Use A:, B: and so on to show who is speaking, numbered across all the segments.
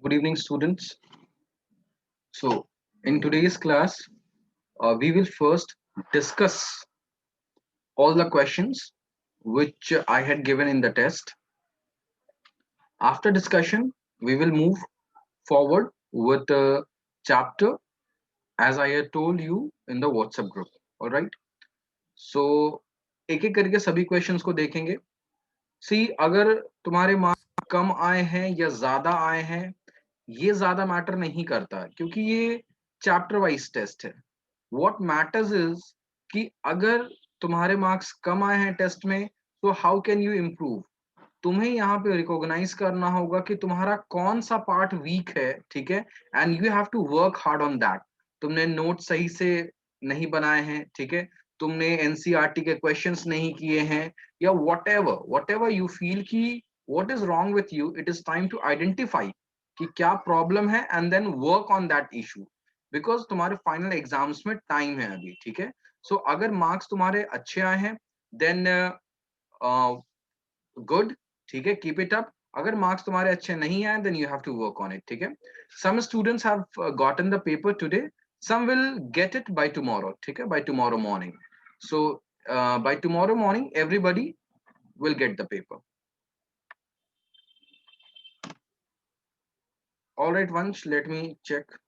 A: Good evening, students. So, in today's class, we will first discuss all the questions which I had given in the test. After discussion, we will move forward with the chapter as I had told you in the WhatsApp group. All right. So, एक एक करके सभी questions को देखेंगे. सी अगर तुम्हारे marks कम आए हैं या ज्यादा आए हैं, ये ज्यादा मैटर नहीं करता है क्योंकि ये चैप्टर वाइज टेस्ट है. व्हाट मैटर्स इज कि अगर तुम्हारे मार्क्स कम आए हैं टेस्ट में, तो हाउ कैन यू इम्प्रूव. तुम्हें यहाँ पे रिकॉग्नाइज करना होगा कि तुम्हारा कौन सा पार्ट वीक है. ठीक है. And you have to work hard on that. तुमने नोट सही से नहीं बनाए हैं. ठीक है. तुमने एनसीईआरटी के क्वेश्चंस नहीं किए हैं, या वट एवर यू फील कि what is wrong with you, it is time to identify कि क्या प्रॉब्लम है and then work on that issue. Because तुम्हारे फाइनल एग्जाम्स में टाइम है अभी. ठीक है. सो अगर मार्क्स तुम्हारे अच्छे आए हैं देन गुड. ठीक है. Keep it up. अगर मार्क्स तुम्हारे अच्छे नहीं आए then you have to work on it. ठीक है. Some students have gotten the paper today, some will get it by tomorrow. ठीक है. By tomorrow morning. So by tomorrow morning everybody will get the paper. All right, Vansh, let me check.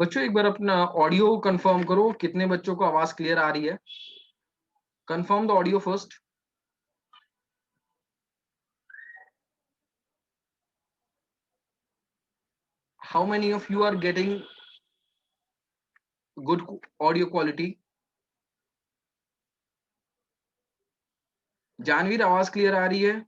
A: बच्चों एक बार अपना audio confirm करो, कितने बच्चों को आवाज क्लियर आ रही है. Confirm the audio first. How many of you are getting good audio quality. Janvir, आवाज क्लियर आ रही है.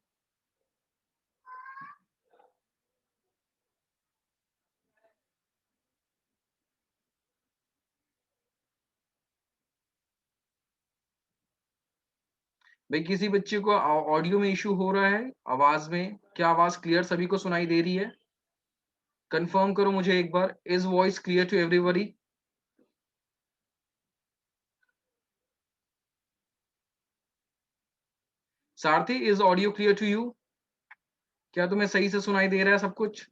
A: भाई किसी बच्चे को ऑडियो में इशू हो रहा है, आवाज में? क्या आवाज क्लियर सभी को सुनाई दे रही है? कंफर्म करो मुझे एक बार. Is voice clear to everybody? Sarthi, is audio clear to you? क्या तुम्हें सही से सुनाई दे रहा है सब कुछ?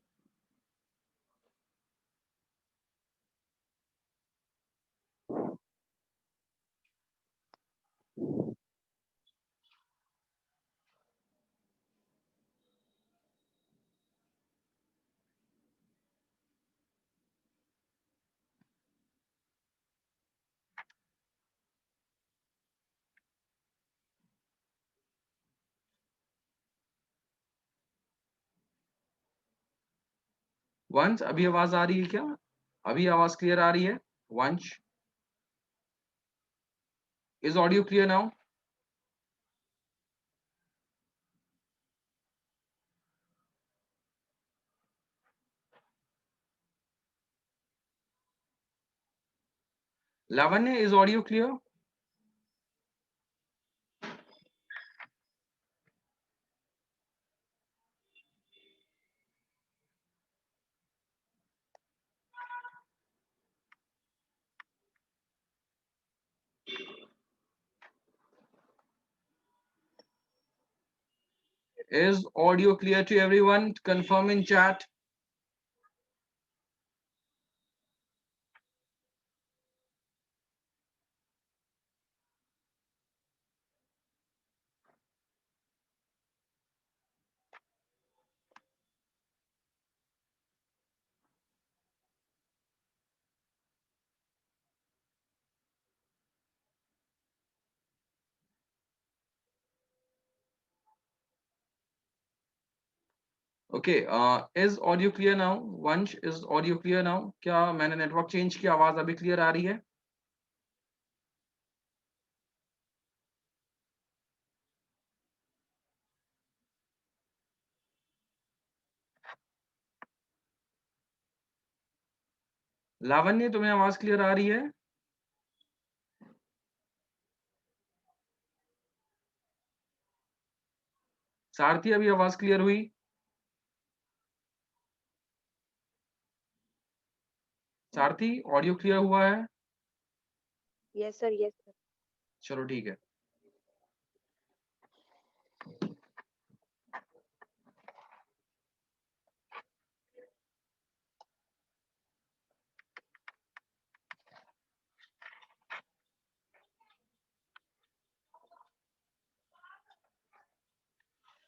A: वंश, अभी आवाज आ रही है क्या? अभी आवाज क्लियर आ रही है? वंश, is audio clear now? Lavanya, is audio clear? Is audio clear to everyone? Confirm in chat. Okay, is audio clear now? Vansh, is audio clear now? क्या मैंने नेटवर्क चेंज की, आवाज अभी क्लियर आ रही है? लावण्य, तुम्हें आवाज क्लियर आ रही है? सारथी, अभी आवाज क्लियर हुई? सारथी ऑडियो क्लियर हुआ है?
B: Yes sir, yes sir.
A: चलो ठीक है।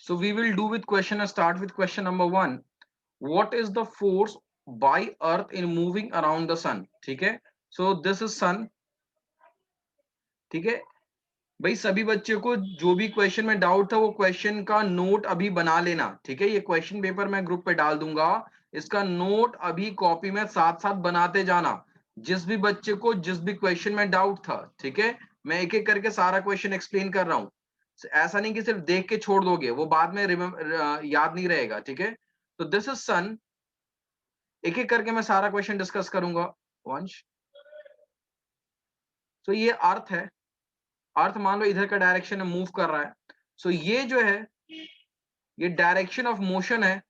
A: So we will do with question, start with question number 1. What is the force by earth in moving around the sun? ठीक है, so this is sun. ठीक है भाई, सभी बच्चे को जो भी क्वेश्चन में डाउट था वो क्वेश्चन का नोट अभी बना लेना। ठीक है, ये क्वेश्चन पेपर मैं ग्रुप पे डाल दूंगा, इसका नोट अभी कॉपी में साथ साथ बनाते जाना। जिस भी बच्चे को जिस भी क्वेश्चन में डाउट था, ठीक है, मैं एक एक करके सारा क्वेश्चन एक्सप्लेन कर रहा हूँ। ऐसा नहीं कि सिर्फ देख के छोड़ दोगे, वो बाद में याद नहीं रहेगा। ठीक है, तो दिस इज सन। एक एक करके मैं सारा क्वेश्चन डिस्कस करूंगा वंश। तो ये अर्थ है, अर्थ मान लो इधर का डायरेक्शन में मूव कर रहा है। सो ये जो है ये डायरेक्शन ऑफ मोशन है।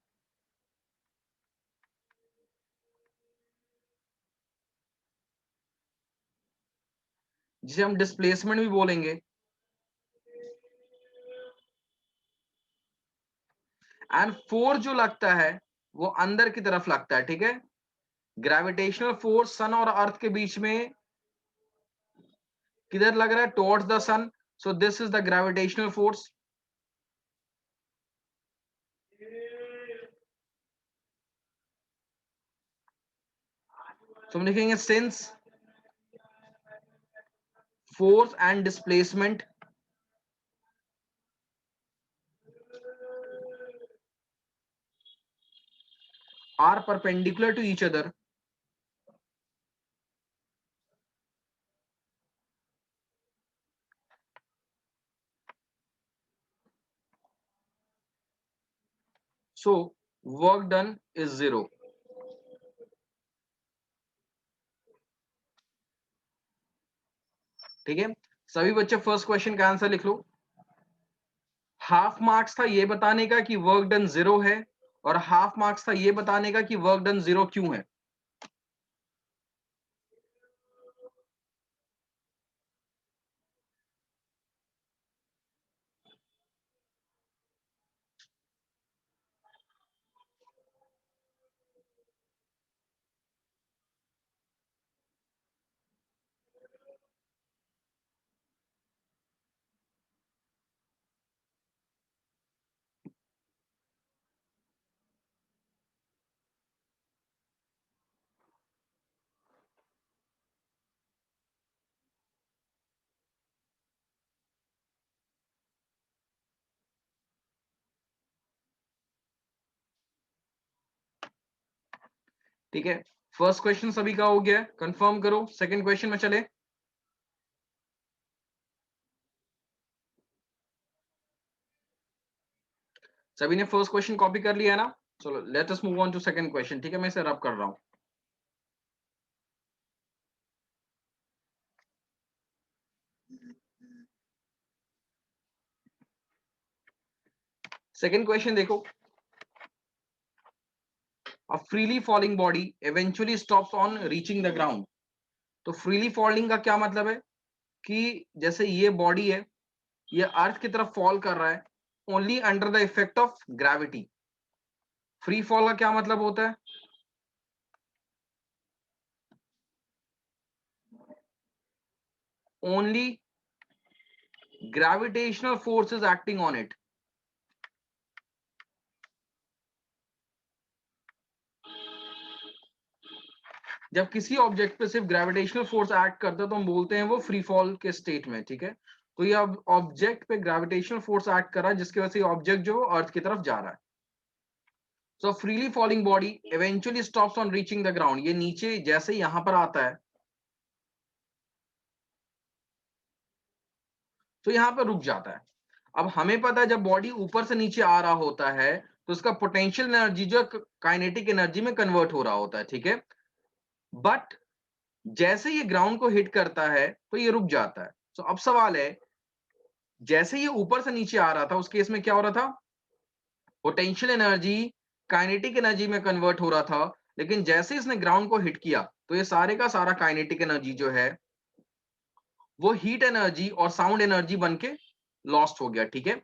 A: जिसे हम डिस्प्लेसमेंट भी बोलेंगे। एंड फोर्स जो लगता है वो अंदर की तरफ लगता है। ठीक है, ग्रेविटेशनल फोर्स सन और अर्थ के बीच में किधर लग रहा है? Towards the sun. So this is the gravitational force. तो हम लिखेंगे since force and displacement are perpendicular to each other, so work done is zero. ठीक है, सभी बच्चे फर्स्ट क्वेश्चन का आंसर लिख लो। हाफ मार्क्स था ये बताने का कि वर्क डन जीरो है, और हाफ मार्क्स था ये बताने का कि वर्क डन जीरो क्यों है। ठीक है, फर्स्ट क्वेश्चन सभी का हो गया, कंफर्म करो। सेकंड क्वेश्चन में चले। सभी ने फर्स्ट क्वेश्चन कॉपी कर लिया ना? चलो let us move on to second question. ठीक है, मैं इसे रब कर रहा हूं। सेकंड क्वेश्चन देखो। A freely falling body eventually stops on reaching the ground. तो फ्रीली फॉलिंग का क्या मतलब है कि जैसे ये बॉडी है, ये अर्थ की तरफ फॉल कर रहा है only under the effect of gravity. Free fall का क्या मतलब होता है? Only gravitational force is acting on it. जब किसी ऑब्जेक्ट पे सिर्फ ग्रेविटेशनल फोर्स एक्ट करता है तो हम बोलते हैं वो फ्री फॉल के स्टेट में। ठीक है, तो ये अब ऑब्जेक्ट पे ग्रेविटेशनल फोर्स एक्ट कर रहा है जिसकी वजह से ऑब्जेक्ट जो अर्थ की तरफ जा रहा है। So freely falling body eventually stops on reaching the ground. ये नीचे जैसे यहां पर आता है तो यहां पर रुक जाता है। अब हमें पता है जब बॉडी ऊपर से नीचे आ रहा होता है तो उसका पोटेंशियल एनर्जी जो काइनेटिक एनर्जी में कन्वर्ट हो रहा होता है। ठीक है, बट जैसे ये ग्राउंड को हिट करता है तो ये रुक जाता है। तो अब सवाल है, जैसे ये ऊपर से नीचे आ रहा था उस केस में क्या हो रहा था? पोटेंशियल एनर्जी काइनेटिक एनर्जी में कन्वर्ट हो रहा था। लेकिन जैसे इसने ग्राउंड को हिट किया तो ये सारे का सारा काइनेटिक एनर्जी जो है वो हीट एनर्जी और साउंड एनर्जी बन के लॉस्ट हो गया। ठीक है,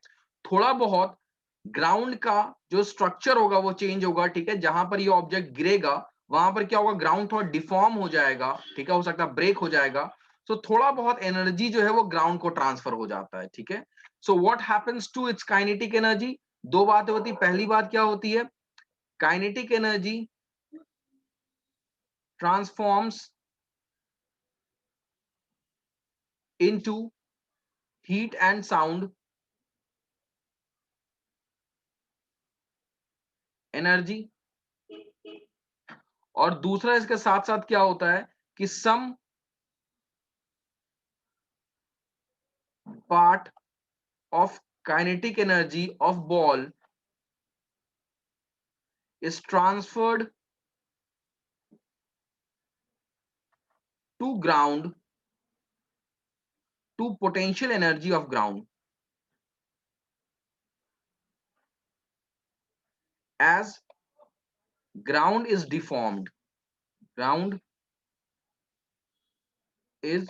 A: थोड़ा बहुत ग्राउंड का जो स्ट्रक्चर होगा वो चेंज होगा। ठीक है, जहां पर ये ऑब्जेक्ट गिरेगा वहां पर क्या होगा, ग्राउंड थोड़ा डिफॉर्म हो जाएगा। ठीक है, हो सकता है ब्रेक हो जाएगा। सो थोड़ा बहुत एनर्जी जो है वो ग्राउंड को ट्रांसफर हो जाता है। ठीक है, so what happens to its kinetic energy, दो बातें होती। पहली बात क्या होती है, kinetic energy transforms into heat and sound energy. और दूसरा इसके साथ साथ क्या होता है कि some part of kinetic energy of ball is transferred to ground to potential energy of ground as ground is deformed. Ground is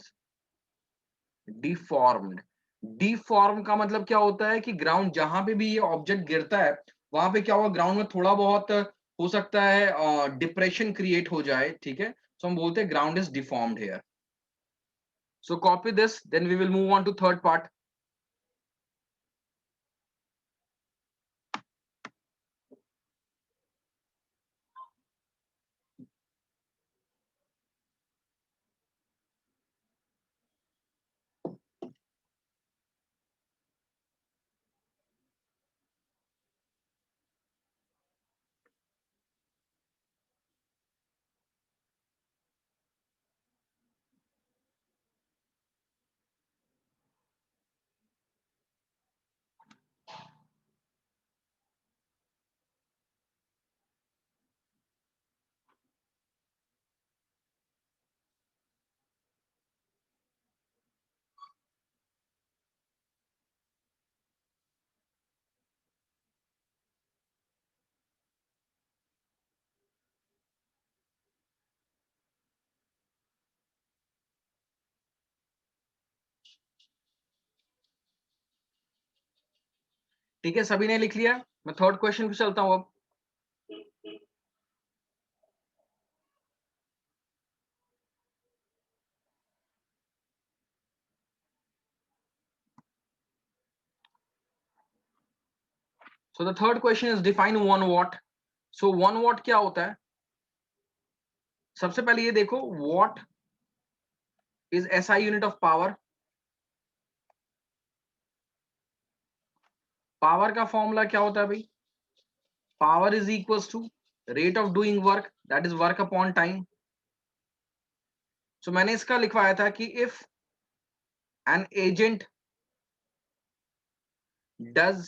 A: deformed. Deform का मतलब क्या होता है कि ग्राउंड जहां पे भी ये ऑब्जेक्ट गिरता है वहां पे क्या होगा, ग्राउंड में थोड़ा बहुत हो सकता है डिप्रेशन क्रिएट हो जाए। ठीक है, सो हम बोलते हैं ground is deformed here. So copy this, then we will move on to third part. ठीक है, सभी ने लिख लिया। मैं थर्ड क्वेश्चन पे चलता हूं अब। So the third question is define 1 watt. So 1 watt क्या होता है? सबसे पहले ये देखो, watt is SI unit of power. Power का फॉर्मूला क्या होता है भाई? Power is equals to rate of doing work, that is work upon time. So मैंने इसका लिखवाया था कि if an agent does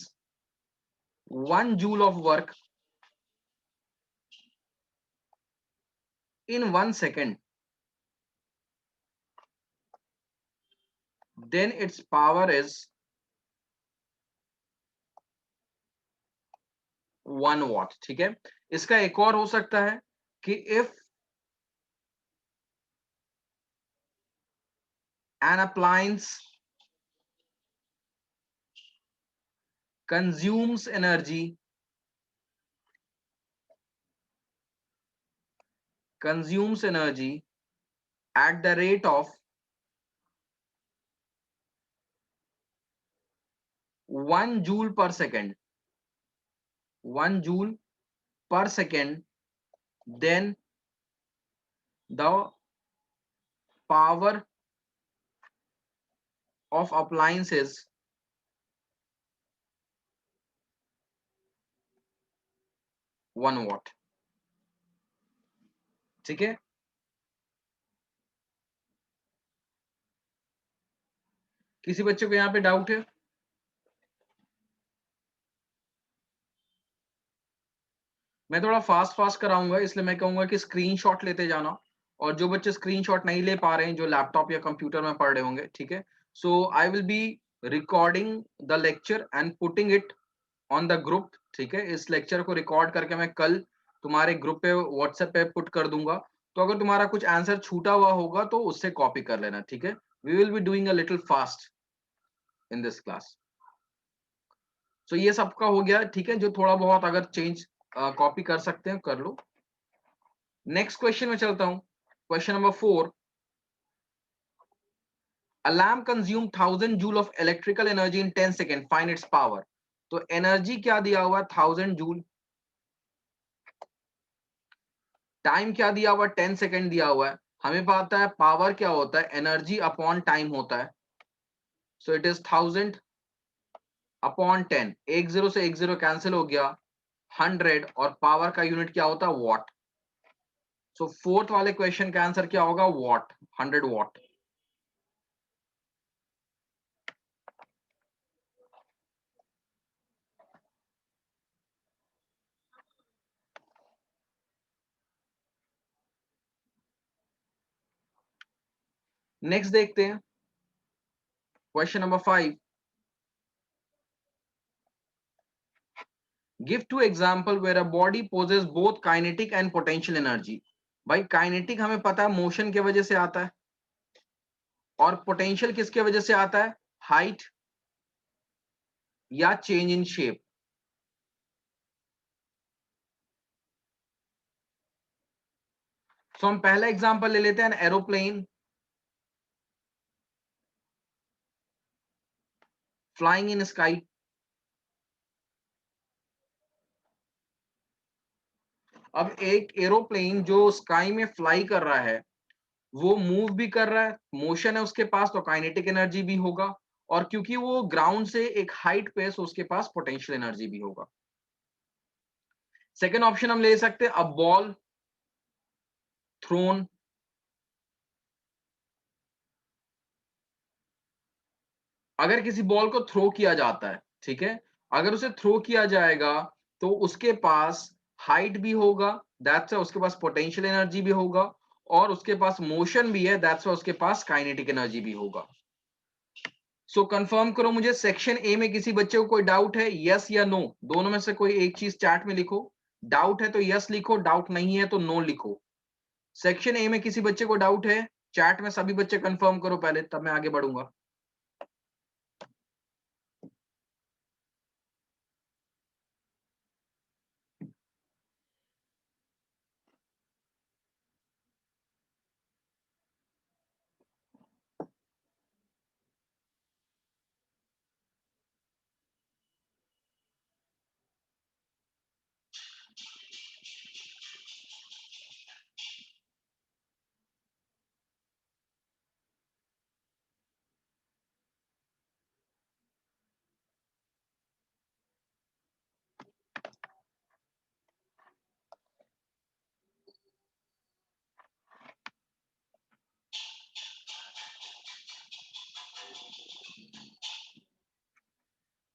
A: 1 joule of work in 1 second, then its power is 1 watt। ठीक है, इसका एक और हो सकता है कि if an appliance consumes energy at the rate of 1 joule per second, 1 joule per second, then the power of appliance is 1 watt। ठीक है, किसी बच्चे को यहाँ पे डाउट है? मैं थोड़ा फास्ट फास्ट कराऊंगा, इसलिए मैं कहूंगा कि स्क्रीनशॉट लेते जाना। और जो बच्चे स्क्रीनशॉट नहीं ले पा रहे हैं, जो लैपटॉप या कंप्यूटर में पढ़ रहे होंगे, ठीक है, so I will be recording the lecture and putting it on the group. ठीक है, इस लेक्चर को रिकॉर्ड करके मैं कल तुम्हारे ग्रुप पे व्हाट्सएप पे पुट कर दूंगा। तो अगर तुम्हारा कुछ आंसर छूटा हुआ होगा तो उससे कॉपी कर लेना, ठीक है। We will be doing a little fast in this class. So ये सबका हो गया, ठीक है। जो थोड़ा बहुत अगर चेंज कॉपी कर सकते हैं कर लो। नेक्स्ट क्वेश्चन में चलता हूं। Question number 4। A lamp consume 1000 joule of electrical energy in 10 seconds. Find its power. तो एनर्जी क्या दिया हुआ है 1000 जूल, टाइम क्या दिया हुआ है 10 सेकेंड दिया हुआ है। हमें पता है पावर क्या होता है, एनर्जी अपॉन टाइम होता है। सो इट इज 1000 अपॉन 10। एक जीरो से एक जीरो कैंसिल हो गया, 100। और पावर का यूनिट क्या होता है, वॉट। सो फोर्थ वाले क्वेश्चन का आंसर क्या होगा, वॉट, 100 वॉट। नेक्स्ट देखते हैं question number 5। Give two example where a body possesses both kinetic and potential energy. भाई काइनेटिक हमें पता है मोशन की वजह से आता है, और पोटेंशियल किसके वजह से आता है, हाइट या चेंज इन शेप। सो हम पहला एग्जांपल ले लेते हैं, एरोप्लेन फ्लाइंग इन स्काई। अब एक एरोप्लेन जो स्काई में फ्लाई कर रहा है, वो मूव भी कर रहा है, मोशन है उसके पास, तो काइनेटिक एनर्जी भी होगा। और क्योंकि वो ग्राउंड से एक हाइट पे है, सो उसके पास पोटेंशियल एनर्जी भी होगा। सेकेंड ऑप्शन हम ले सकते हैं, अ बॉल थ्रोन। अगर किसी बॉल को थ्रो किया जाता है, ठीक है, अगर उसे थ्रो किया जाएगा तो उसके पास हाइट भी होगा, दैट्स उसके पास पोटेंशियल एनर्जी भी होगा, और उसके पास मोशन भी है, दैट्स उसके पास काइनेटिक एनर्जी भी होगा। सो कंफर्म करो मुझे, सेक्शन ए में किसी बच्चे को कोई डाउट है, यस या नो, दोनों में से कोई एक चीज चैट में लिखो। डाउट है तो यस लिखो, डाउट नहीं है तो नो लिखो। सेक्शन ए में किसी बच्चे को डाउट है, चैट में सभी बच्चे कंफर्म करो पहले, तब मैं आगे बढ़ूंगा।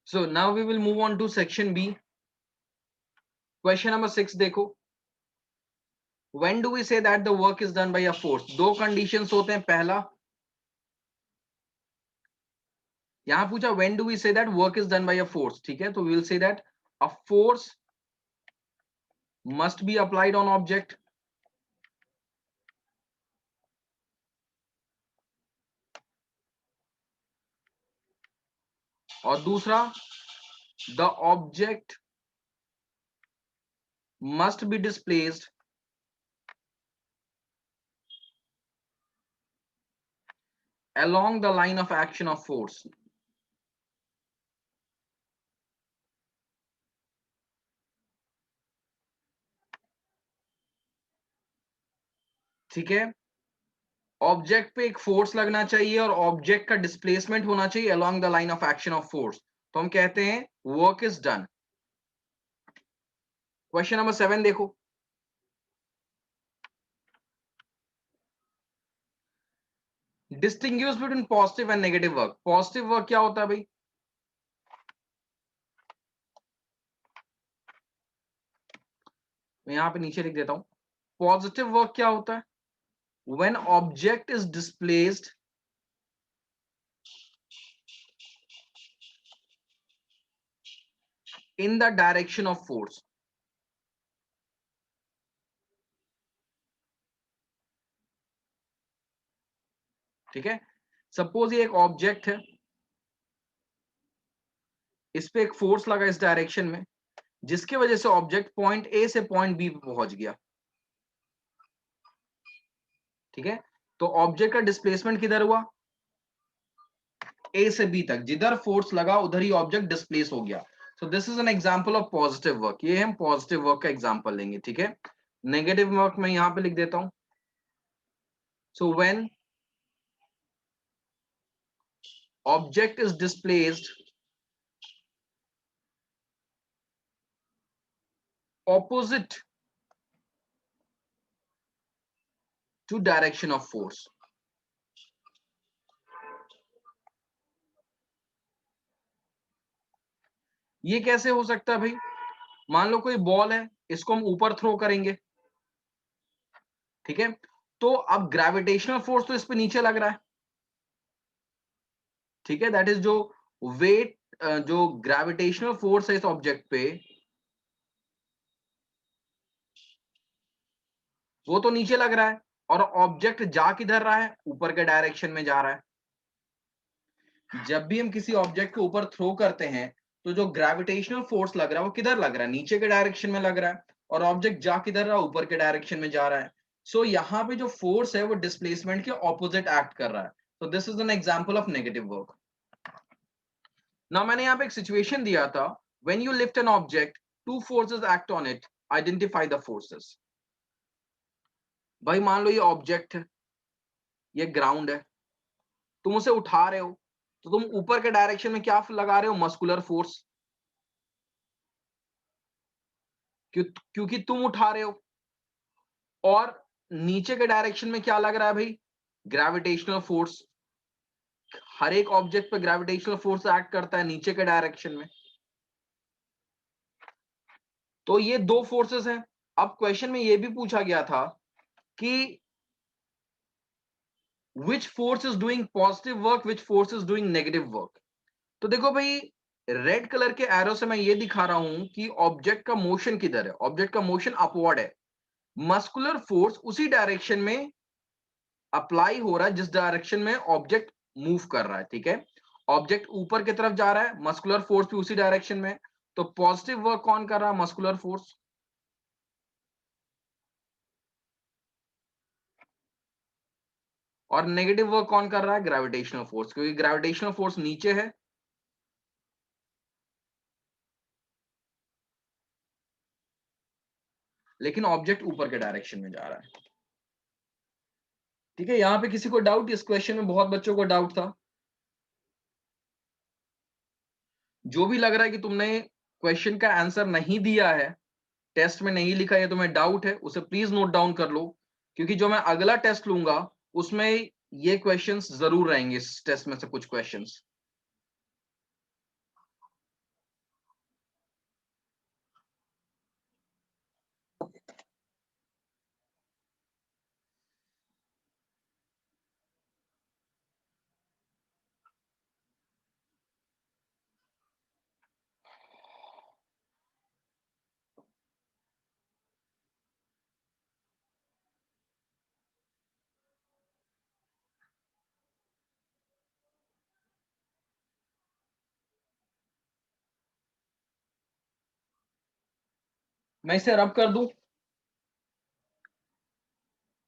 A: So now we will move on to section B. Question number 6 देखो, when do we say that the work is done by a force? दो conditions होते हैं, पहला यहां पूछा when do we say that work is done by a force, ठीक है, तो we will say that a force must be applied on object, और दूसरा the object must be displaced along the line of action of force। ठीक है, object पे एक force लगना चाहिए और ऑब्जेक्ट का डिस्प्लेसमेंट होना चाहिए along the line of action of force, तो हम कहते हैं work is done. Question number 7 देखो, distinguish between positive and negative work. Positive work क्या होता है भाई, मैं यहां पे नीचे लिख देता हूं। पॉजिटिव वर्क क्या होता है, when object is displaced in the direction of force. ठीक है, सपोज ये एक ऑब्जेक्ट है, इस पे एक फोर्स लगा इस डायरेक्शन में, जिसकी वजह से ऑब्जेक्ट पॉइंट ए से पॉइंट बी पे पहुंच गया। ठीक है, तो ऑब्जेक्ट का डिस्प्लेसमेंट किधर हुआ, ए से बी तक, जिधर फोर्स लगा उधर ही ऑब्जेक्ट डिस्प्लेस हो गया। सो this is an example of positive work, ये हम पॉजिटिव वर्क का एग्जांपल लेंगे। ठीक है, नेगेटिव वर्क मैं यहां पे लिख देता हूं। So when object is displaced opposite to direction of force, ये कैसे हो सकता है भाई, मान लो कोई बॉल है, इसको हम ऊपर थ्रो करेंगे। ठीक है, तो अब ग्रेविटेशनल फोर्स तो इस पे नीचे लग रहा है। ठीक है, दैट इज जो वेट, जो ग्रेविटेशनल फोर्स है इस ऑब्जेक्ट पे, वो तो नीचे लग रहा है, और ऑब्जेक्ट जा किधर रहा है, ऊपर के डायरेक्शन में जा रहा है। जब भी हम किसी ऑब्जेक्ट को ऊपर थ्रो करते हैं, तो जो ग्रेविटेशनल फोर्स लग रहा है वो किधर लग रहा है, नीचे के डायरेक्शन में लग रहा है, और ऑब्जेक्ट जा किधर रहा है, ऊपर के डायरेक्शन में जा रहा है। सो यहाँ पे जो फोर्स है वो डिस्प्लेसमेंट के ऑपोजिट एक्ट कर रहा है। तो this is an example of negative work. ना मैंने यहाँ पे एक सिचुएशन दिया था, when you lift an object, two forces act on it, identify the forces. भाई मान लो ये ऑब्जेक्ट है, ये ग्राउंड है, तुम उसे उठा रहे हो, तो तुम ऊपर के डायरेक्शन में क्या लगा रहे हो, मस्कुलर फोर्स, क्योंकि तुम उठा रहे हो। और नीचे के डायरेक्शन में क्या लग रहा है भाई, ग्रेविटेशनल फोर्स। हर एक ऑब्जेक्ट पे ग्रेविटेशनल फोर्स एक्ट करता है नीचे के डायरेक्शन में। तो ये दो फोर्सेस हैं। अब क्वेश्चन में ये भी पूछा गया था कि which force is doing positive work, which force is doing negative work. तो देखो भाई, रेड कलर के एरो से मैं ये दिखा रहा हूं कि ऑब्जेक्ट का मोशन किधर है, ऑब्जेक्ट का मोशन अपवर्ड है। मस्कुलर फोर्स उसी डायरेक्शन में अप्लाई हो रहा है जिस डायरेक्शन में ऑब्जेक्ट मूव कर रहा है। ठीक है, ऑब्जेक्ट ऊपर की तरफ जा रहा है, मस्कुलर फोर्स भी उसी डायरेक्शन में। तो पॉजिटिव वर्क कौन कर रहा है, मस्कुलर फोर्स। और नेगेटिव वर्क कौन कर रहा है, ग्रेविटेशनल फोर्स, क्योंकि ग्रेविटेशनल फोर्स नीचे है। लेकिन ऑब्जेक्ट ऊपर के डायरेक्शन में जा रहा है। ठीक है, यहां पे किसी को डाउट, इस क्वेश्चन में बहुत बच्चों को डाउट था। जो भी लग रहा है कि तुमने क्वेश्चन का आंसर नहीं दिया है, टेस्ट में नहीं लिखा है, तुम्हें डाउट है, उसे प्लीज नोट डाउन कर लो, क्योंकि जो मैं अगला टेस्ट लूंगा उसमें ये क्वेश्चंस जरूर रहेंगे, इस टेस्ट में से कुछ क्वेश्चंस। मैं इसे रब कर दूं,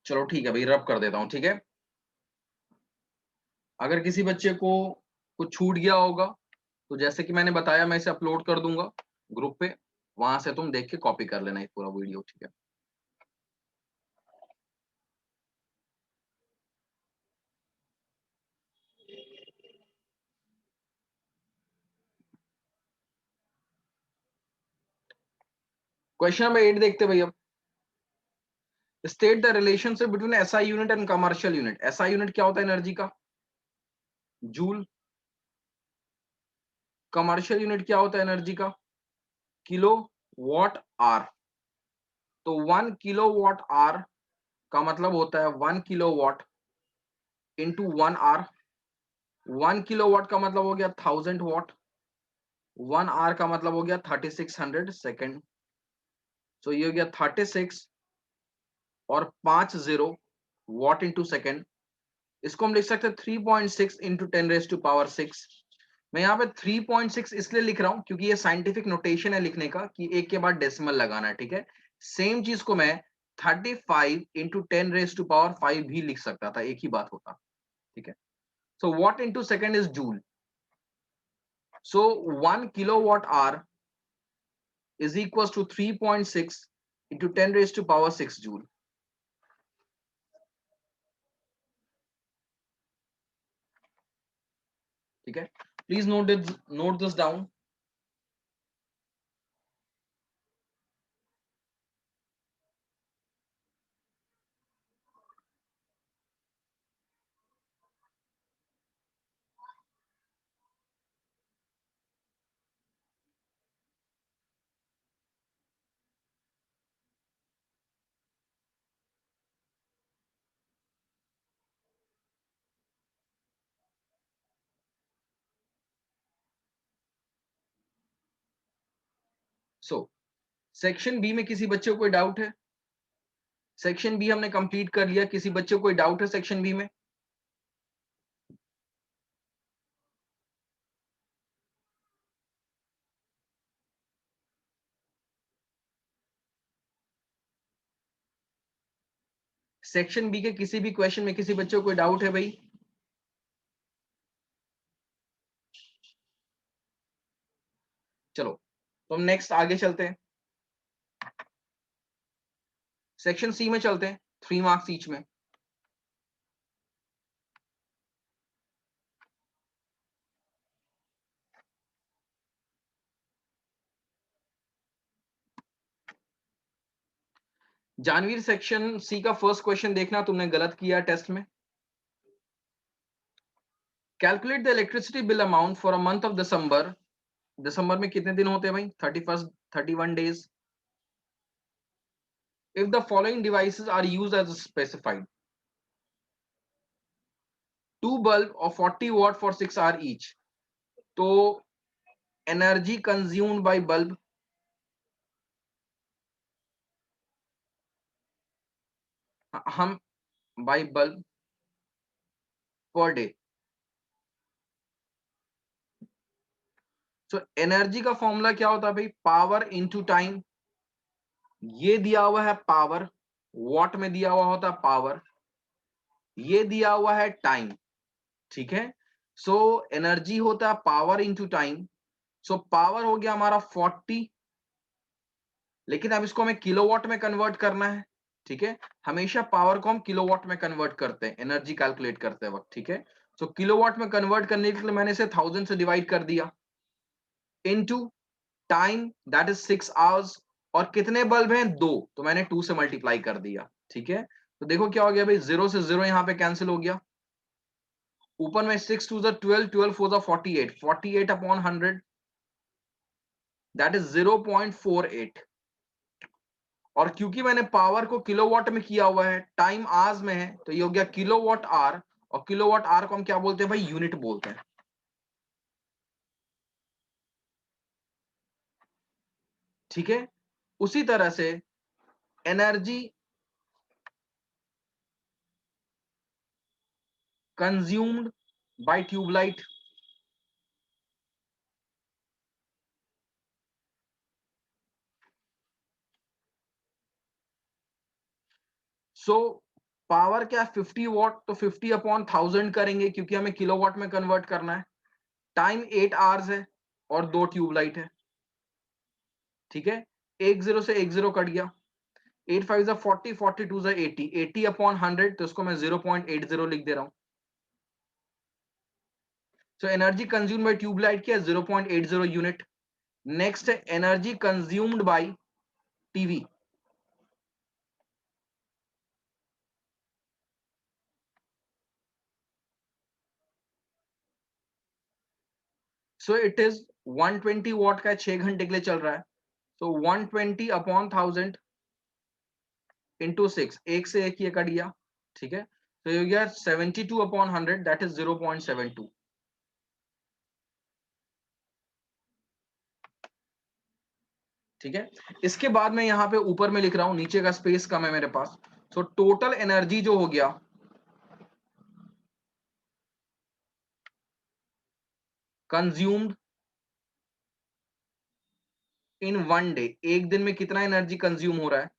A: चलो ठीक है भाई, रब कर देता हूं। ठीक है, अगर किसी बच्चे को कुछ छूट गया होगा, तो जैसे कि मैंने बताया, मैं इसे अपलोड कर दूंगा ग्रुप पे, वहां से तुम देख के कॉपी कर लेना ये पूरा वीडियो। ठीक है, क्वेश्चन नंबर 8 देखते हैं भाई। अब state the relationship between SI unit and commercial unit. SI unit क्या होता है, एनर्जी का, जूल। कमर्शियल यूनिट क्या होता है एनर्जी का, किलो वॉट आर। तो 1 किलो वॉट आर का मतलब होता है 1 kilo watt into 1 hour. 1 kilo watt का मतलब हो गया 1000 वॉट। 1 आर का मतलब हो गया 3600 सेकेंड। तो ये हो गया 36 और 5 जीरो वॉट इंटू सेकेंड। इसको हम लिख सकते हैं 3.6 इंटू 10⁻⁶। मैं यहाँ पे 3.6 इसलिए लिख रहा हूं क्योंकि ये साइंटिफिक नोटेशन है लिखने का कि एक के बाद डेसिमल लगाना है, ठीक है। सेम चीज को मैं 35 इंटू 10⁵ भी लिख सकता था, एक ही बात होता, ठीक है। So watt into second is joule. So 1 kilowatt hour is equals to 3.6 into 10⁻⁶ joule. ठीक है, please note this down. So section B में किसी बच्चे को कोई डाउट है? सेक्शन बी हमने कंप्लीट कर लिया, किसी बच्चे को कोई डाउट है सेक्शन बी में? सेक्शन बी के किसी भी क्वेश्चन में किसी बच्चे को कोई डाउट है भाई? चलो तो हम नेक्स्ट आगे चलते हैं, सेक्शन सी में चलते हैं, 3 मार्क्स ईच में। जानवीर, सेक्शन सी का फर्स्ट क्वेश्चन देखना, तुमने गलत किया टेस्ट में। Calculate the electricity bill amount for a month of December. दिसंबर में कितने दिन होते हैं भाई? 31, 31 days. If the following devices are used as specified, 2 bulb of 40 watt for 6 hour each, तो energy consumed by bulb, हम by bulb per day। so energy का फॉर्मूला क्या होता है भाई? Power into time. ये दिया हुआ है पावर, वॉट में दिया हुआ होता है पावर, ये दिया हुआ है टाइम, ठीक है। सो एनर्जी होता है power into time. So power हो गया हमारा 40, लेकिन अब इसको हमें किलोवाट में कन्वर्ट करना है, ठीक है। हमेशा पावर को हम किलोवाट में कन्वर्ट करते हैं एनर्जी कैलकुलेट करते वक्त, ठीक है। सो किलोवाट में कन्वर्ट करने के लिए मैंने इसे 1000 से डिवाइड कर दिया, into time that is 6 hours, और कितने बल्ब हैं? 2, तो मैंने 2 से मल्टीप्लाई कर दिया, ठीक है। तो देखो क्या हो गया भाई, 0 से 0 यहां पे कैंसिल हो गया, ऊपर में 6 2 12, 12 4 48, 48 अपॉन 100 दैट इज 0.48। और क्योंकि मैंने पावर को किलोवाट में किया हुआ है, टाइम आवर्स में है, तो ये हो गया किलोवाट आवर, और किलोवाट आवर को हम क्या बोलते हैं भाई? यूनिट बोलते हैं, ठीक है। उसी तरह से energy consumed by tubelight, so power क्या? 50 वॉट, तो 50 अपॉन 1000 करेंगे क्योंकि हमें किलोवाट में कन्वर्ट करना है। टाइम 8 आवर्स है और 2 ट्यूबलाइट है, ठीक है। एक जीरो से एक जीरो कट गया, 8 5 जा 40, 42 जा 80, 80 अपॉन 100, तो इसको मैं 0.80 लिख दे रहा हूं। So energy consumed by tubelight क्या है? 0.80 यूनिट। नेक्स्ट है energy consumed by TV, so it is 120 watt का, 6 घंटे के लिए चल रहा है। सो 120 अपॉन 1000 इंटू 6, एक से एक ये कट गया, ठीक है। तो ये हो गया 72 अपॉन 100 दैट इज 0.72, ठीक है। इसके बाद मैं यहाँ पे ऊपर में लिख रहा हूं, नीचे का स्पेस कम है मेरे पास। सो टोटल एनर्जी जो हो गया कंज्यूम्ड इन वन डे, एक दिन में कितना एनर्जी कंज्यूम हो रहा है?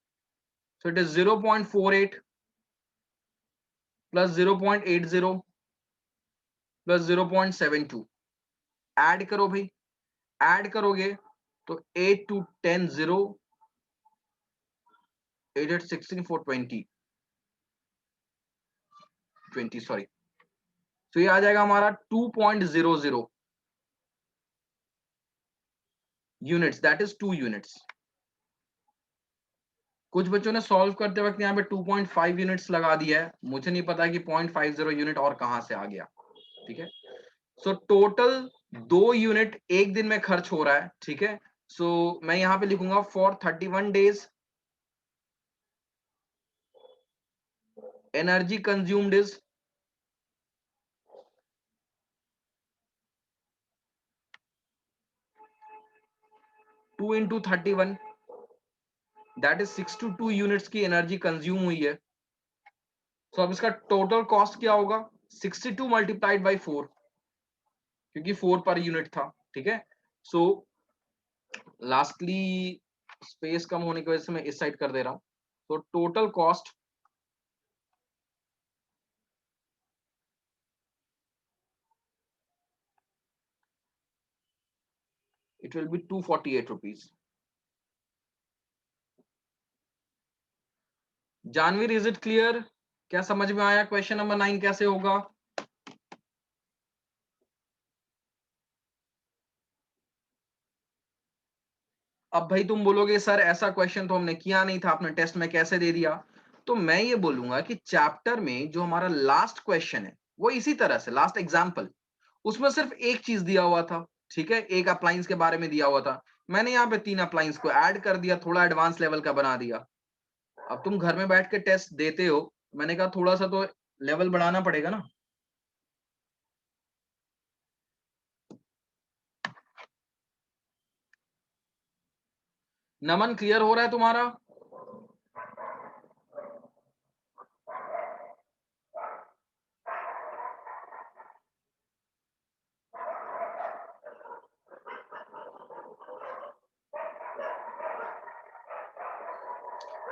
A: सो it is 0.48 plus 0.80 plus 0.72। Add करो भाई, ऐड करोगे तो 8 टू 10 0 8 8 16 4 20 20 सॉरी। तो ये आ जाएगा हमारा 2.00 यूनिट्स, दैट इज 2 यूनिट्स। कुछ बच्चों ने सॉल्व करते वक्त यहाँ पे 2.5 यूनिट्स लगा दिया है, मुझे नहीं पता कि 0.50 यूनिट और कहां से आ गया। ठीक है, सो टोटल 2 यूनिट एक दिन में खर्च हो रहा है। ठीक है, सो मैं यहां पे लिखूंगा for 31 days energy consumed is 2 into 31, that is 62 units की एनर्जी कंज्यूम हुई है। सो अब इसका टोटल कॉस्ट क्या होगा? 62 मल्टीप्लाइड बाई 4, क्योंकि 4 पर यूनिट था। ठीक है, सो लास्टली स्पेस कम होने की वजह से मैं इस साइड कर दे रहा हूं। तो total cost it will be 248 rupees. Janvir, is it clear? क्या समझ में आया क्वेश्चन नंबर 9 कैसे होगा? अब भाई तुम बोलोगे सर ऐसा क्वेश्चन तो हमने किया नहीं था, आपने टेस्ट में कैसे दे दिया? तो मैं ये बोलूंगा कि चैप्टर में जो हमारा लास्ट क्वेश्चन है वो इसी तरह से, लास्ट एग्जाम्पल, उसमें सिर्फ एक चीज दिया हुआ था। ठीक है, एक अप्लायंस के बारे में दिया हुआ था, मैंने यहाँ पे 3 अप्लायंस को ऐड कर दिया, थोड़ा एडवांस लेवल का बना दिया। अब तुम घर में बैठ के टेस्ट देते हो, मैंने कहा थोड़ा सा तो लेवल बढ़ाना पड़ेगा ना। नमन, क्लियर हो रहा है तुम्हारा?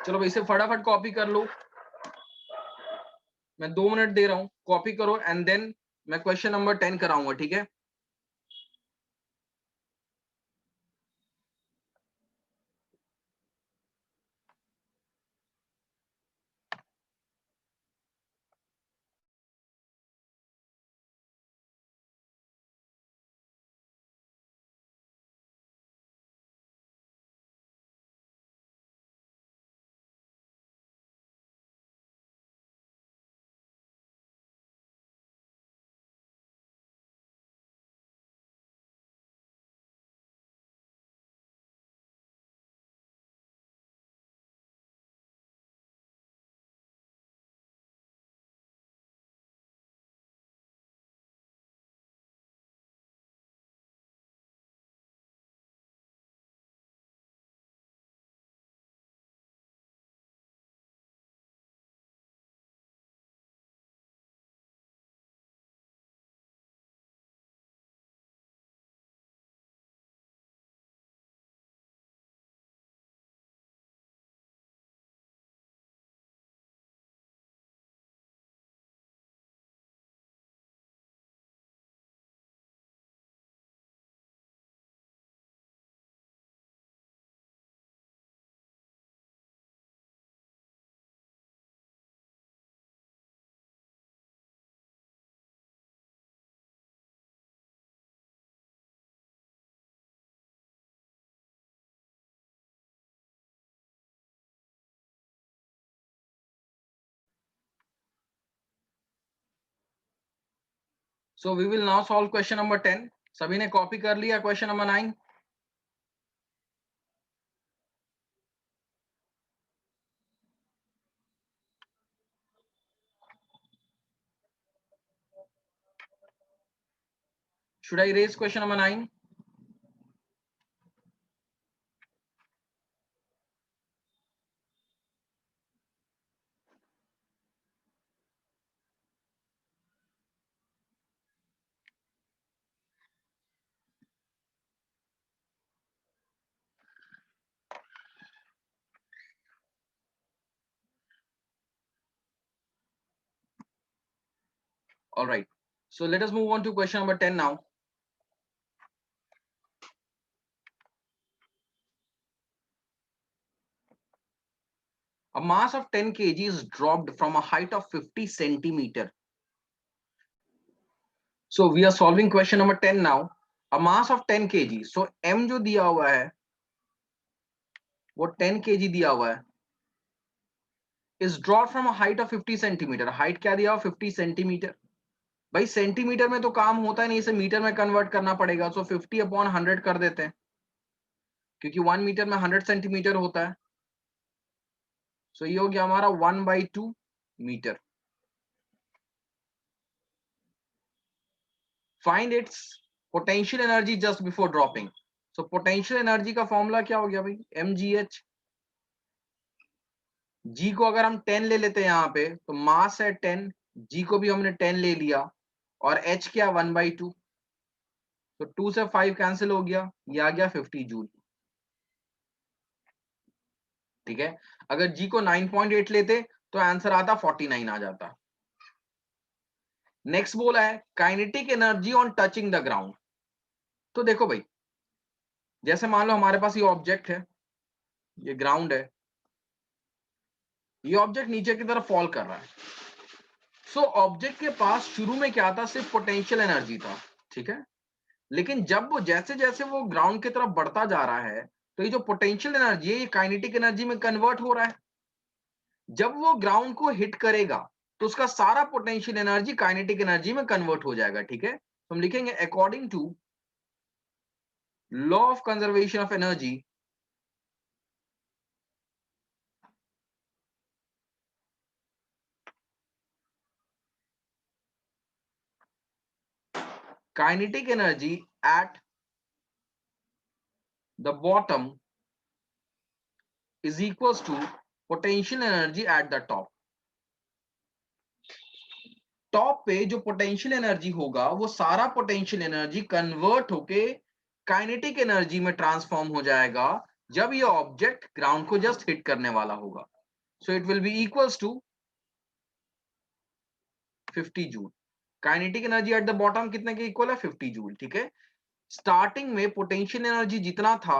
A: चलो भाई इसे फटाफट कॉपी कर लो, मैं 2 मिनट दे रहा हूं, कॉपी करो एंड देन मैं क्वेश्चन नंबर 10 कराऊंगा। ठीक है, so we will now solve question number 10। सभी ने कॉपी कर लिया question number 9? Should I raise question number 9? All right. So let us move on to question number 10 now. A mass of 10 kg is dropped from a height of 50 centimeter. So we are solving question number 10 now. A mass of 10 kg. So m जो दिया हुआ है वो 10 kg दिया हुआ है, is dropped from a height of 50 centimeter. Height क्या दिया हुआ 50 सेंटीमीटर. भाई सेंटीमीटर में तो काम होता है नहीं, इसे मीटर में कन्वर्ट करना पड़ेगा. सो 50 अपॉन 100 कर देते हैं, क्योंकि 1 मीटर में 100 सेंटीमीटर होता है. सो ये हो गया हमारा 1/2 metre. Find its potential energy just before dropping. So potential energy का फॉर्मूला क्या हो गया भाई, mgh. g को अगर हम 10 ले लेते हैं यहाँ पे, तो मास है 10, g को भी हमने 10 ले लिया, और h क्या 1/2. तो 2 से 5 कैंसिल हो गया, ये आ गया 50 जूल. ठीक है. अगर g को 9.8 लेते तो आंसर आता 49 आ जाता. नेक्स्ट बोला है kinetic energy on touching the ground. तो देखो भाई, जैसे मान लो हमारे पास ये ऑब्जेक्ट है, ये ग्राउंड है, ये ऑब्जेक्ट नीचे की तरफ फॉल कर रहा है. सो ऑब्जेक्ट के पास शुरू में क्या था, सिर्फ पोटेंशियल एनर्जी था. ठीक है. लेकिन जब वो जैसे जैसे वो ग्राउंड की तरफ बढ़ता जा रहा है, तो ये जो पोटेंशियल एनर्जी है ये काइनेटिक एनर्जी में कन्वर्ट हो रहा है. जब वो ग्राउंड को हिट करेगा तो उसका सारा पोटेंशियल एनर्जी काइनेटिक एनर्जी में कन्वर्ट हो जाएगा. ठीक है. तो हम लिखेंगे according to law of conservation of energy, kinetic energy at the bottom is equals to potential energy at the top. Top पे जो पोटेंशियल एनर्जी होगा वो सारा पोटेंशियल एनर्जी कन्वर्ट होके काइनेटिक एनर्जी में ट्रांसफॉर्म हो जाएगा जब ये ऑब्जेक्ट ग्राउंड को जस्ट हिट करने वाला होगा. So it will be equals to 50 joule. Kinetic energy at the bottom कितने के इक्वल है, 50 जूल. ठीक है. स्टार्टिंग में पोटेंशियल एनर्जी जितना था,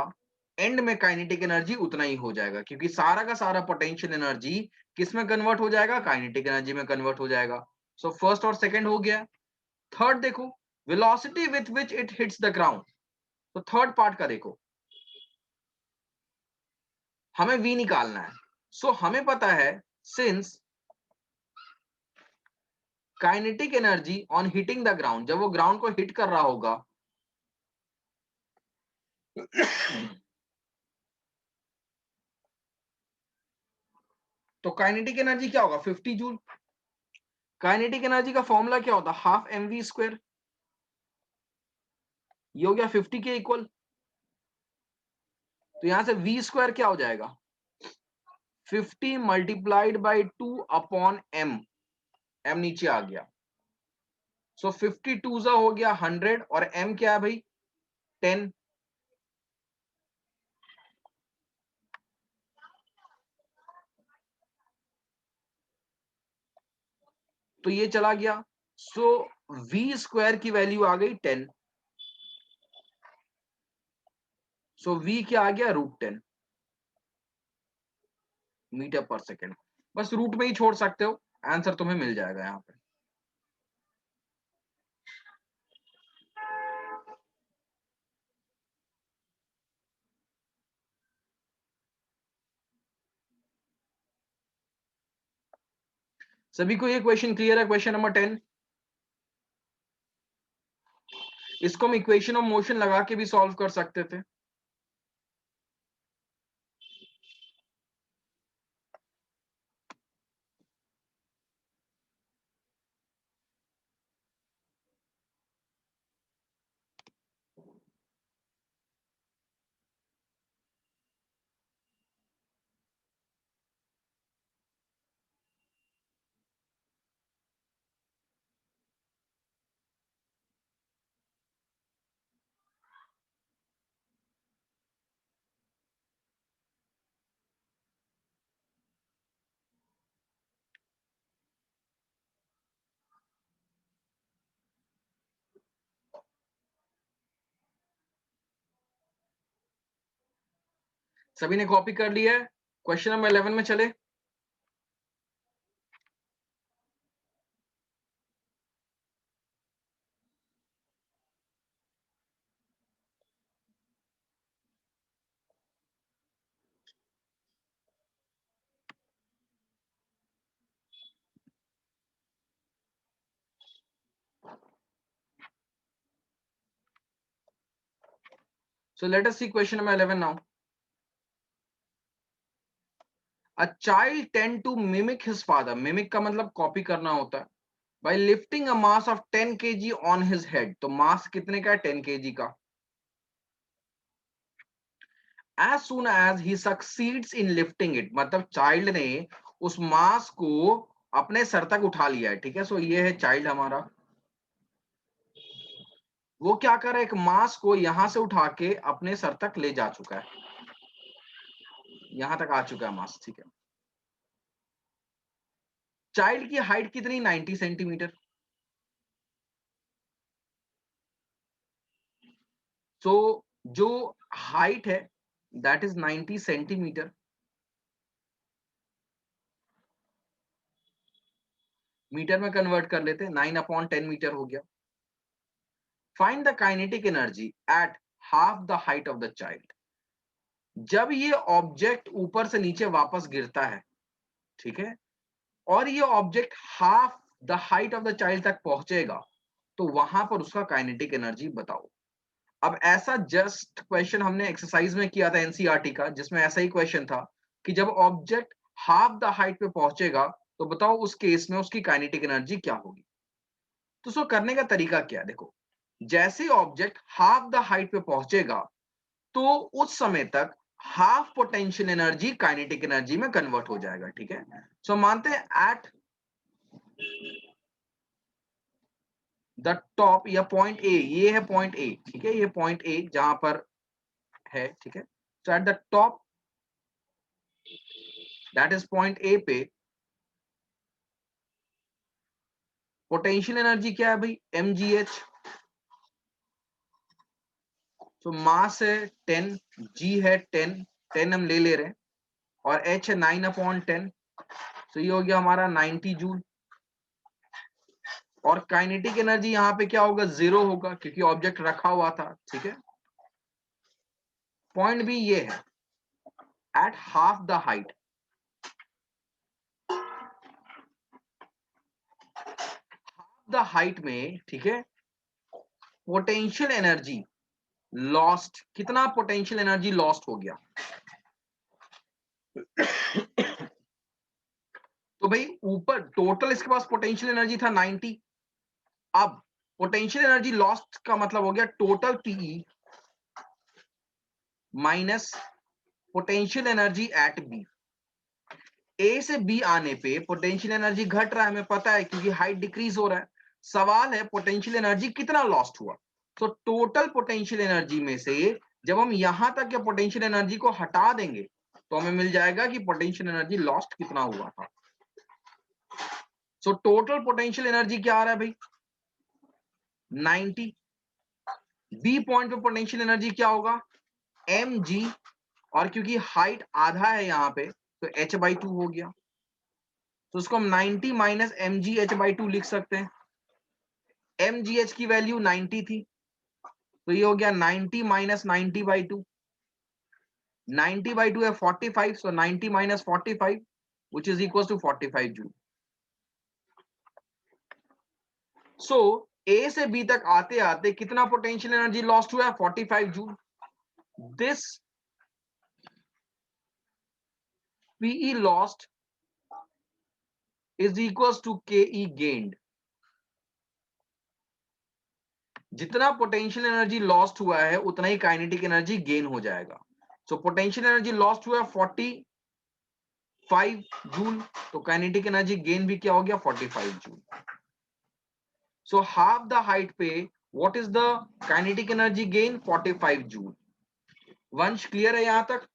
A: एंड में काइनेटिक एनर्जी उतना ही हो जाएगा, क्योंकि सारा का सारा पोटेंशियल एनर्जी किस में कन्वर्ट हो जाएगा, काइनेटिक एनर्जी में कन्वर्ट हो जाएगा. सो फर्स्ट और सेकंड हो गया. थर्ड देखो, velocity with which it hits the ground. तो थर्ड पार्ट का देखो, हमें v निकालना है. सो हमें पता है since kinetic energy on hitting the ground, जब वो ग्राउंड को हिट कर रहा होगा तो काइनेटिक एनर्जी क्या होगा, 50 जूल. काइनेटिक एनर्जी का फॉर्मूला क्या होता है, हाफ mv स्क्वायर. ये हो गया 50 के इक्वल. तो यहां से v स्क्वायर क्या हो जाएगा, 50 multiplied by 2 upon m. m नीचे आ गया. सो 52 जा हो गया 100, और m क्या है भाई 10. तो ये चला गया. सो v स्क्वायर की वैल्यू आ गई 10. सो v क्या आ गया, √10 मीटर पर सेकेंड. बस रूट में ही छोड़ सकते हो, आंसर तुम्हें मिल जाएगा यहाँ पे. सभी को ये क्वेश्चन क्लियर है, क्वेश्चन नंबर 10. इसको हम इक्वेशन ऑफ मोशन लगा के भी सॉल्व कर सकते थे. सभी ने कॉपी कर लिया है? क्वेश्चन नंबर 11 में चले। So let us see question number 11 now. A child tend to mimic his father. Mimic का मतलब कॉपी करना होता है. By lifting a mass of 10 kg on his head. तो मास कितने का है? 10 kg का. As soon as he succeeds in lifting it, मतलब चाइल्ड ने उस मास को अपने सर तक उठा लिया है. ठीक है, सो ये है चाइल्ड हमारा. वो क्या कर रहा है? एक मास को यहां से उठा के अपने सर तक ले जा चुका है. यहां तक आ चुका है मास. ठीक है. चाइल्ड की हाइट कितनी? 90 सेंटीमीटर. सो जो हाइट है दैट इज 90 सेंटीमीटर. मीटर में कन्वर्ट कर लेते हैं. 9/10 मीटर हो गया. Find the kinetic energy at half the height of the child. जब ये ऑब्जेक्ट ऊपर से नीचे वापस गिरता है, ठीक है, और ये object half the height of the child तक पहुंचेगा, तो वहां पर उसका काइनेटिक एनर्जी बताओ. अब ऐसा जस्ट क्वेश्चन हमने एक्सरसाइज में किया था एनसीईआरटी का, जिसमें ऐसा ही क्वेश्चन था कि जब ऑब्जेक्ट हाफ द हाइट पे पहुंचेगा तो बताओ उस केस में उसकी काइनेटिक एनर्जी क्या होगी. तो उसको करने का तरीका क्या है? देखो, जैसे ऑब्जेक्ट हाफ द हाइट पे पहुंचेगा तो उस समय तक half potential energy kinetic energy में कन्वर्ट हो जाएगा. ठीक है, सो मानते हैं एट द टॉप या पॉइंट ए, ये है पॉइंट ए. ठीक है, ये पॉइंट ए जहां पर है. ठीक है, so at the top that is point A पे पोटेंशियल एनर्जी क्या है भाई? mgh. तो मास है 10, g है 10, 10 हम ले रहे हैं, और h है 9/10. तो ये हो गया हमारा 90 जूल. और काइनेटिक एनर्जी यहाँ पे क्या होगा? 0 होगा, क्योंकि ऑब्जेक्ट रखा हुआ था. ठीक है, पॉइंट बी ये है at half the height. Half the height में, ठीक है, पोटेंशियल एनर्जी लॉस्ट. कितना पोटेंशियल एनर्जी लॉस्ट हो गया? तो भाई ऊपर टोटल इसके पास पोटेंशियल एनर्जी था 90. अब पोटेंशियल एनर्जी लॉस्ट का मतलब हो गया total PE minus potential energy at B. A से बी आने पे पोटेंशियल एनर्जी घट रहा है, हमें पता है, क्योंकि हाइट डिक्रीज हो रहा है. सवाल है पोटेंशियल एनर्जी कितना लॉस्ट हुआ. तो टोटल पोटेंशियल एनर्जी में से जब हम यहां तक के पोटेंशियल एनर्जी को हटा देंगे तो हमें मिल जाएगा कि पोटेंशियल एनर्जी लॉस्ट कितना हुआ था. सो टोटल पोटेंशियल एनर्जी क्या आ रहा है भाई? 90. बी पॉइंट पे पोटेंशियल एनर्जी क्या होगा? mg. और क्योंकि हाइट आधा है यहाँ पे तो h/2 हो गया. तो उसको हम 90 माइनस mgh/2 लिख सकते हैं. mgh की वैल्यू 90 थी, तो ये हो गया 90 माइनस 90/2. 90/2 है 45, so 90 minus 45 which is equal to 45 joule. So A से बी तक आते आते कितना पोटेंशियल एनर्जी लॉस्ट हुआ है? 45 joule. This PE lost is equal to K gained. जितना पोटेंशियल एनर्जी लॉस्ट हुआ है उतना ही काइनेटिक एनर्जी गेन हो जाएगा. सो पोटेंशियल एनर्जी लॉस्ट हुआ है 45 जूल, तो काइनेटिक एनर्जी गेन भी क्या हो गया? 45 joule. So half the height पे what is the kinetic energy gain? 45 joule. Vansh clear है यहां तक?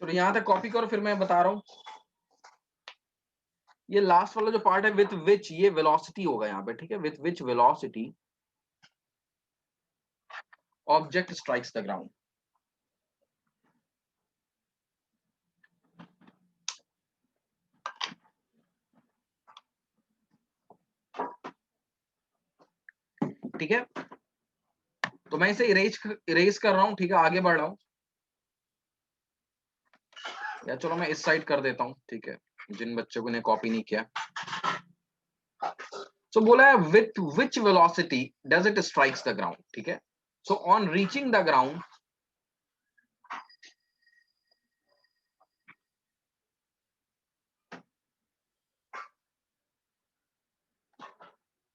A: चलो यहां तक कॉपी करो, फिर मैं बता रहा हूं. ये लास्ट वाला जो पार्ट है विथ विच, ये वेलोसिटी होगा यहाँ पे, ठीक है, with which velocity object strikes the ground. ठीक है, तो मैं इसे इरेज कर रहा हूं, ठीक है, आगे बढ़ रहा हूं, या चलो मैं इस साइड कर देता हूं, ठीक है, जिन बच्चों ने कॉपी नहीं किया। सो बोला है with which velocity does it strikes the ground, ठीक है। So on reaching the ground,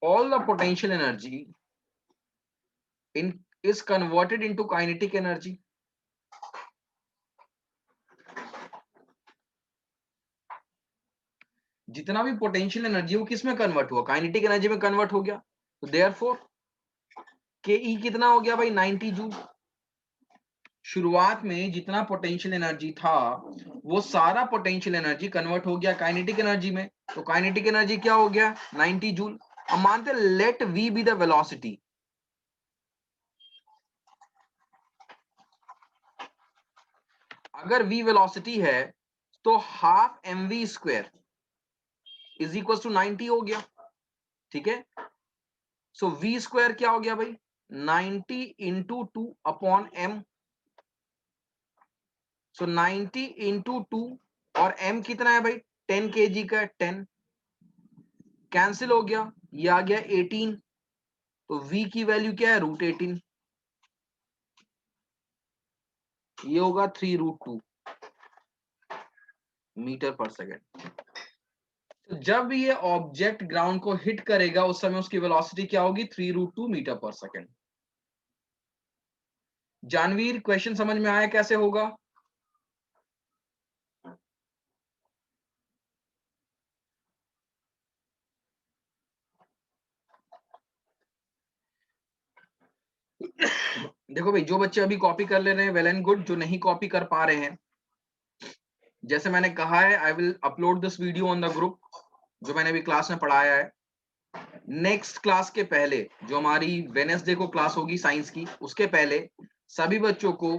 A: all the potential energy is converted into kinetic energy। जितना भी पोटेंशियल एनर्जी वो किस में कन्वर्ट हुआ, काइनेटिक एनर्जी में कन्वर्ट हो गया। तो देयरफॉर के ई कितना हो गया भाई, 90 जूल। शुरुआत में जितना पोटेंशियल एनर्जी था वो सारा पोटेंशियल एनर्जी कन्वर्ट हो गया काइनेटिक एनर्जी में। तो काइनेटिक एनर्जी क्या हो गया, 90 जूल। अब मानते let V be the velocity, अगर v वेलोसिटी है तो half M V square is equal to 90 हो गया, ठीक है। सो v स्क्वायर क्या हो गया भाई, 90 इंटू 2 अपॉन m। सो 90 इंटू 2 और m कितना है भाई, 10 kg का, 10 कैंसिल हो गया, ये आ गया 18। तो v की वैल्यू क्या है, √18, ये होगा 3√2 मीटर पर सेकेंड। तो जब ये ऑब्जेक्ट ग्राउंड को हिट करेगा उस समय उसकी वेलोसिटी क्या होगी, 3√2 मीटर पर सेकेंड। जानवीर, क्वेश्चन समझ में आया कैसे होगा? देखो भाई, जो बच्चे अभी कॉपी कर ले रहे हैं वेल एंड गुड, जो नहीं कॉपी कर पा रहे हैं, जैसे मैंने कहा है I will upload this video on the group, जो मैंने अभी क्लास में पढ़ाया है। नेक्स्ट क्लास के पहले, जो हमारी वेडनेसडे को क्लास होगी साइंस की, उसके पहले सभी बच्चों को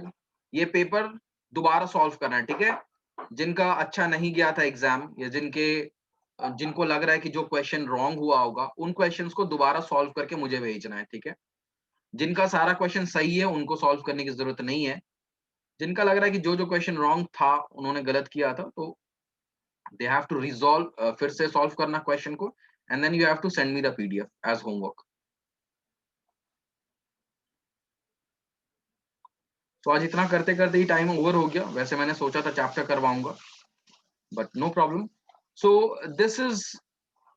A: ये पेपर दोबारा सॉल्व करना है, ठीक है। जिनका अच्छा नहीं गया था एग्जाम, या जिनको लग रहा है कि जो क्वेश्चन रॉन्ग हुआ होगा, उन क्वेश्चंस को दोबारा सॉल्व करके मुझे भेजना है, ठीक है। जिनका सारा क्वेश्चन सही है उनको सॉल्व करने की जरूरत नहीं है। जिनका लग रहा है कि जो जो क्वेश्चन रॉन्ग था उन्होंने गलत किया था, तो दे हैव टू रिजॉल्व, फिर से सॉल्व करना क्वेश्चन को, and then you have to send me the PDF as homework. तो आज इतना करते करते ही टाइम ओवर हो गया। वैसे मैंने सोचा था चैप्टर करवाऊंगा, but no problem. So this is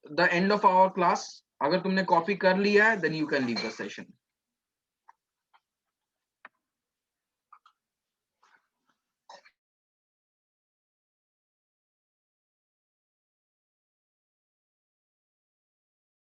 A: the end of our class. अगर तुमने कॉपी कर लिया है then you can leave the session.